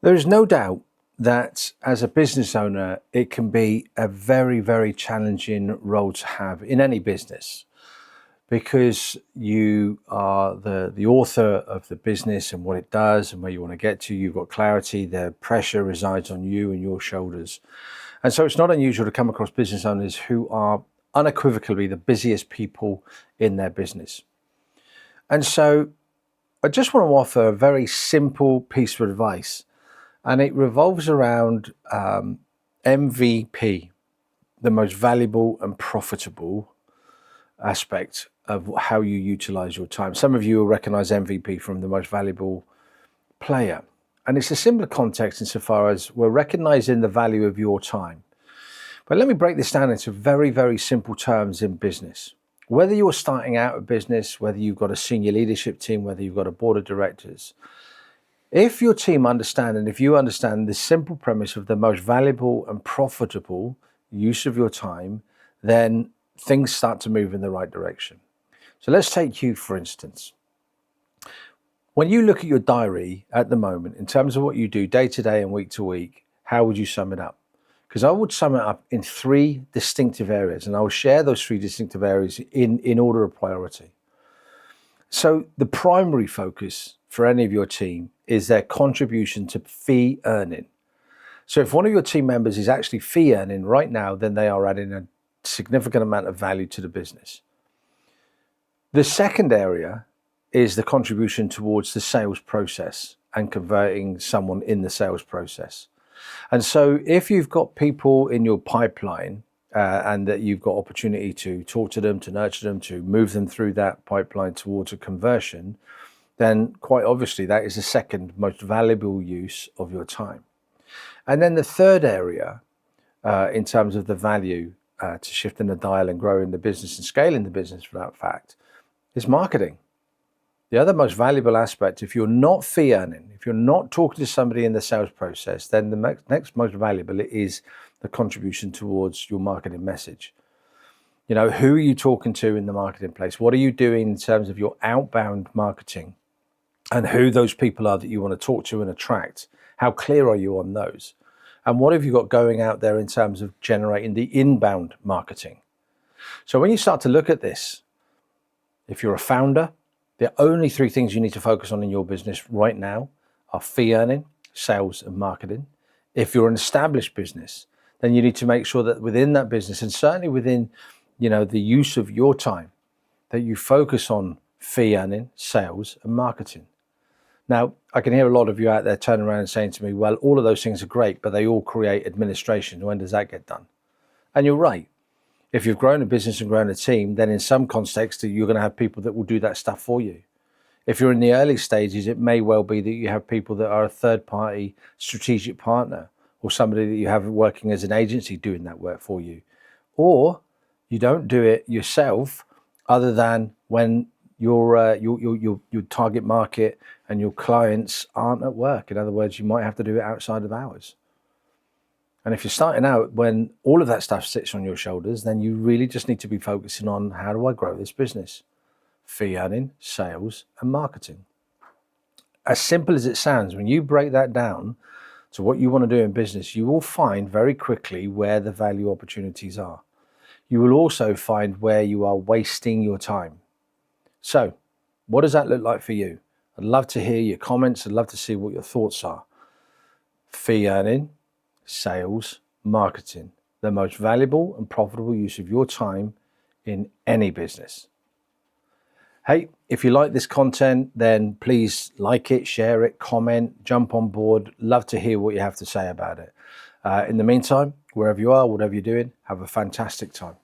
There is no doubt that as a business owner, it can be a very, very challenging role to have in any business because you are the author of the business and what it does and where you want to get to. You've got clarity, the pressure resides on you and your shoulders. And so it's not unusual to come across business owners who are unequivocally the busiest people in their business. And so I just want to offer a very simple piece of advice, and it revolves around MVP, the most valuable and profitable aspect of how you utilize your time. Some of you will recognize MVP from the most valuable player. And it's a similar context insofar as we're recognizing the value of your time. But let me break this down into very, very simple terms in business. Whether you're starting out a business, whether you've got a senior leadership team, whether you've got a board of directors, if your team understand and if you understand the simple premise of the most valuable and profitable use of your time, then things start to move in the right direction. So let's take you, for instance. When you look at your diary at the moment, in terms of what you do day to day and week to week, how would you sum it up? Because I would sum it up in three distinctive areas, and I will share those three distinctive areas in order of priority. So the primary focus for any of your team is their contribution to fee earning. So if one of your team members is actually fee earning right now, then they are adding a significant amount of value to the business. The second area is the contribution towards the sales process and converting someone in the sales process. And so if you've got people in your pipeline and that you've got opportunity to talk to them, to nurture them, to move them through that pipeline towards a conversion, then quite obviously that is the second most valuable use of your time. And then the third area in terms of the value to shifting the dial and growing the business and scaling the business for that fact is marketing. The other most valuable aspect, if you're not fee earning, if you're not talking to somebody in the sales process, then the next most valuable is the contribution towards your marketing message. You know, who are you talking to in the marketing place? What are you doing in terms of your outbound marketing and who those people are that you want to talk to and attract? How clear are you on those? And what have you got going out there in terms of generating the inbound marketing? So when you start to look at this, if you're a founder, the only three things you need to focus on in your business right now are fee earning, sales, and marketing. If you're an established business, then you need to make sure that within that business, and certainly within, the use of your time, that you focus on fee earning, sales, and marketing. Now, I can hear a lot of you out there turning around and saying to me, well, all of those things are great, but they all create administration. When does that get done? And you're right. If you've grown a business and grown a team, then in some context, you're going to have people that will do that stuff for you. If you're in the early stages, it may well be that you have people that are a third-party strategic partner or somebody that you have working as an agency doing that work for you. Or you don't do it yourself other than when your target market and your clients aren't at work. In other words, you might have to do it outside of hours. And if you're starting out when all of that stuff sits on your shoulders, then you really just need to be focusing on how do I grow this business? Fee earning, sales, and marketing. As simple as it sounds, when you break that down to what you want to do in business, you will find very quickly where the value opportunities are. You will also find where you are wasting your time. So, what does that look like for you? I'd love to hear your comments. I'd love to see what your thoughts are. Fee earning, sales, marketing, the most valuable and profitable use of your time in any business. Hey, if you like this content, then please like it, share it, comment, jump on board. Love to hear what you have to say about it. In the meantime, wherever you are, whatever you're doing, have a fantastic time.